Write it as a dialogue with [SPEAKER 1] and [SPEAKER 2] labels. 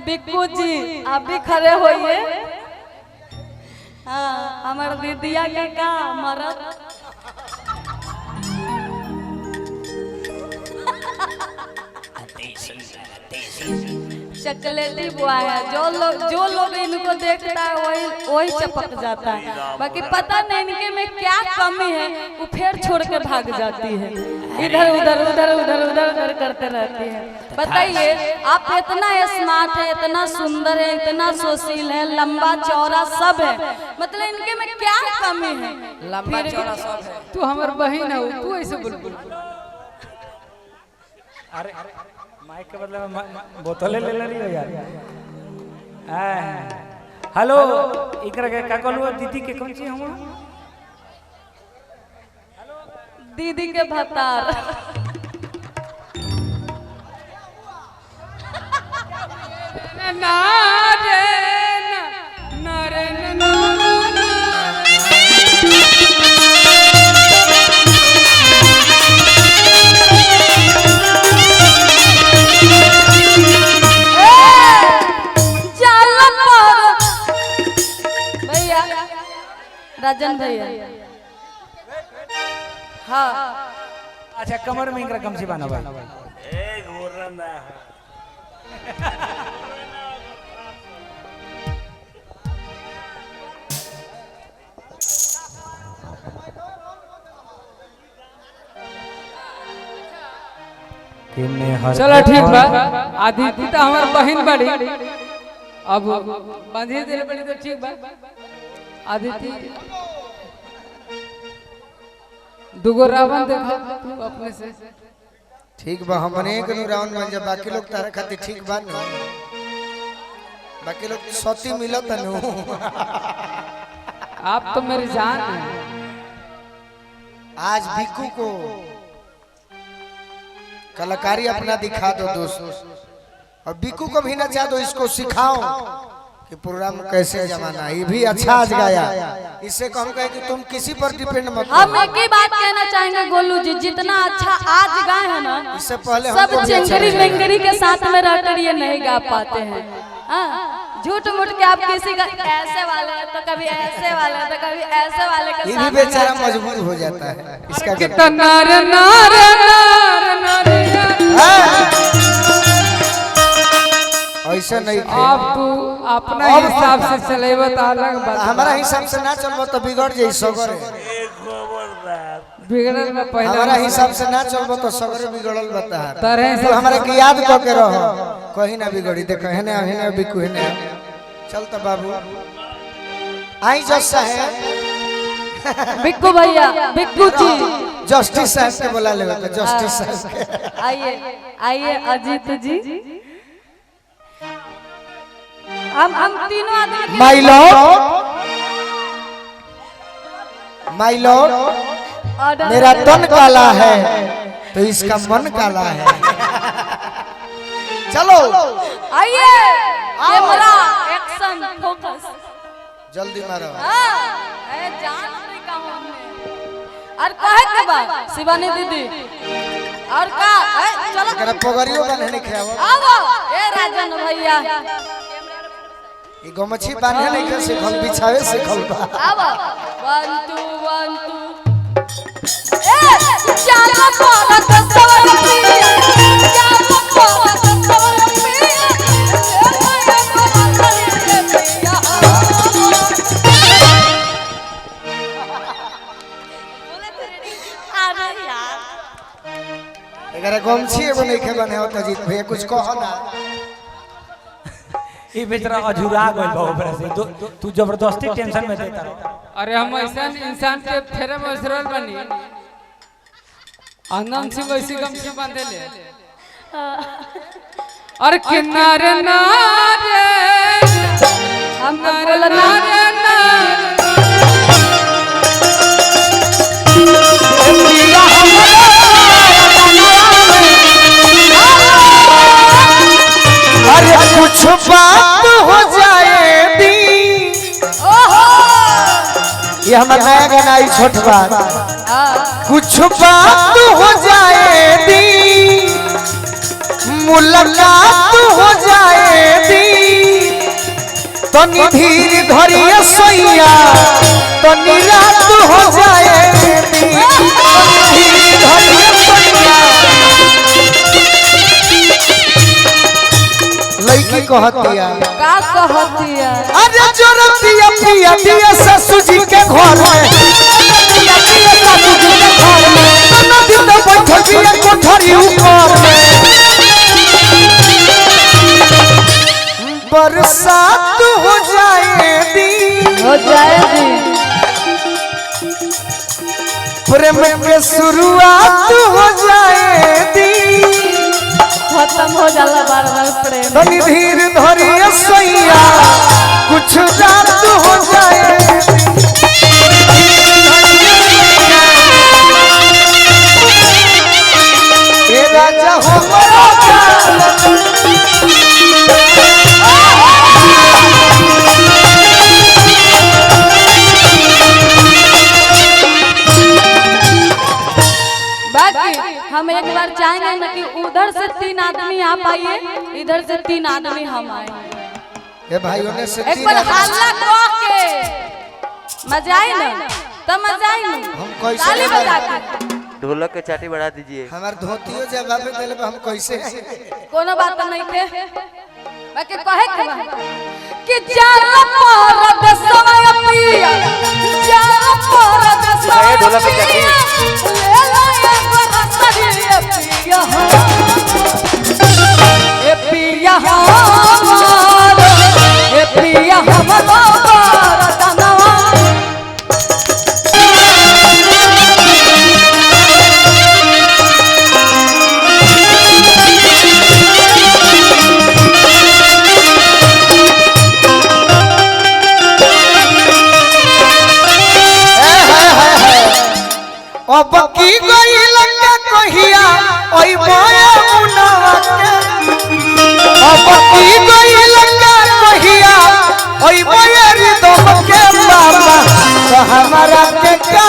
[SPEAKER 1] बिक्कू जी आप भी खड़े होइए। हाँ हमारे दीदिया के का मरद चॉकलेटी बुआ है। जो लोग इनको देखता है वही चपक जाता है। बाकी पता नहीं इनके में क्या कमी है, वो फिर छोड़ के भाग जाती है, इधर उधर उधर उधर उधर उधर करते रहती है। बताइए आप इतना स्मार्ट है, इतना सुंदर है, इतना सुशील है, लंबा चौड़ा सब है, मतलब इनके में क्या कमी है?
[SPEAKER 2] लंबा चौड़ा सब है।
[SPEAKER 3] तू हमार बहन है, तू ऐसे बोल।
[SPEAKER 4] अरे माइक के बदले में बोतलें ले रही हो यार। हेलो इकरा के का कहलू दीदी के कौन सी हम
[SPEAKER 1] दीदी के भतार राजन भैया। हाँ
[SPEAKER 4] अच्छा कमर में इनका कम से बना भाई
[SPEAKER 3] चलो ठीक बा। आदित्य तो हमार बहन बड़ी, अब बांधिए दिल बड़ी तो ठीक बा। आदित्य दुगो रावण देखा तू अपने से
[SPEAKER 2] ठीक बा। हमने एक रावण बन जा, बाकी लोग तारा खातिर ठीक बा न, बाकी लोग सती मिलत न।
[SPEAKER 3] आप तो मेरी जान है।
[SPEAKER 2] आज बिक्कू को कलाकारी अपना दिखा दो दोस्तों, और बिक्कू को भी ना चाह दो, इसको सिखाओ कि प्रोग्राम कैसे जमाना। ये भी अच्छा आज गाया, इससे कम कहे कि तुम किसी पर डिपेंड मत।
[SPEAKER 1] हम एक ही बात कहना चाहेंगे गोलू जी, जितना अच्छा आज गाए हैं ना,
[SPEAKER 2] इससे पहले
[SPEAKER 1] सब चिंगरी मिंगरी के साथ में रहकर ये नहीं गा पाते हैं। झूठ मूठ के आप किसी का ऐसे वाले हैं तो कभी ऐसे वाले हैं तो कभी ऐसे वाले के साथ
[SPEAKER 2] भी बेचारा मजबूर हो जाता है। इसका
[SPEAKER 3] कितना नार नार नार नार
[SPEAKER 2] ऐसा नहीं थे।
[SPEAKER 3] आप तू अपना हिसाब से चलेबा तो अलग बात।
[SPEAKER 2] हमारा हिसाब से ना चलबो तो बिगड़ जाई सगरे।
[SPEAKER 3] बिगड़ल में पहले
[SPEAKER 2] हमारा हिसाब से ना चलबो तो सगरे बिगड़ल बता है।
[SPEAKER 3] तरह से
[SPEAKER 2] तू हमारे की याद क के रहो, कहीं ना बिगड़ी। देखो है ना बिकू है ना। चल तो बाबू आई जज साहब,
[SPEAKER 1] बिक्कू भैया, बिक्कू जी,
[SPEAKER 2] जस्टिस साहब के बुला ले। जस्टिस साहब
[SPEAKER 1] आइए आइए अजीत जी। हम तीनों आदमी
[SPEAKER 2] माय लॉर्ड मेरा तन काला है तो इसका मन काला है। चलो
[SPEAKER 1] आइए, कैमरा एक्शन फोकस,
[SPEAKER 2] जल्दी मारो।
[SPEAKER 1] जान नहीं कहा हमने। और कहे के बा शिवानी दीदी और का चलो
[SPEAKER 2] अगर पगड़ियो बने नहीं खाओ।
[SPEAKER 1] आओ ए राजन भैया,
[SPEAKER 2] ये गमछी बांधे नहीं के सिखल, बिछावे सिखल बा।
[SPEAKER 1] आओ 1 2 1 2 ए जानो परत सवर पिया, जानो परत सवर पिया, ए पिया। अरे यार
[SPEAKER 2] अगर गमछी एगो नहीं के बने हो तो जीत भैया कुछ कहो ना।
[SPEAKER 4] ये बेचारा अधूरा गइल बा ऊपर से। तू जबरदस्ती टेंशन में देता रह।
[SPEAKER 3] अरे हम ऐसा इंसान के फेरे में उसरल बनी, आनंद से वैसी गमछी बांधे ले। और किनारे नारे
[SPEAKER 1] हम बोला
[SPEAKER 3] नारे नारे
[SPEAKER 2] अरे कुछ बात हो जाए दी। ये हमारा नया गाना आई छोट बात। कुछ बात हो जाए दी, मुलाकात हो जाए दी। तनी धीर धरिए सोइया तनी रात हो जाए धीर धरिए सोइया लड़की कहतिया
[SPEAKER 1] का कहतिया
[SPEAKER 2] अरे जोरतिया पिया दिया ससुर जी के घर में पिया दिया ससुर जी के घर में नदी तो बैठल बिया कोठरी ऊपर में बरसात हो जाए दी प्रेम के शुरुआत हो जाए दी
[SPEAKER 1] खत्म हो जाला बार बार प्रेम
[SPEAKER 2] तनी धीर धरिए सोइया कुछ रात हो जाए ए राजा हो
[SPEAKER 1] हम एक बार चाहेंगे ना कि उधर से 3 आदमी आप आइए, इधर से 3 आदमी हम आए।
[SPEAKER 2] ये भाइयों ने से
[SPEAKER 1] एक बार हल्ला कह के मजा आई ना, तब मजा आई ना।
[SPEAKER 2] हम कैसे
[SPEAKER 1] ताली बजा के
[SPEAKER 5] ढोलक के चाटी बढ़ा दीजिए।
[SPEAKER 2] हमार धोतियो जवाब देले हम कैसे
[SPEAKER 1] कोनो बात नहीं थे बाकी कहे के बा कि जाला परद समय पिया जाला परद समय
[SPEAKER 5] ढोलक के चाटी
[SPEAKER 1] ले लो ये पिया हमारा ये पिया हमारा रतनवा
[SPEAKER 2] अब की गई लंगा कहिया ओई माया मुनावा के अब की गई लंगा कहिया ओई माया रिदम के बाबा तो हमारा के का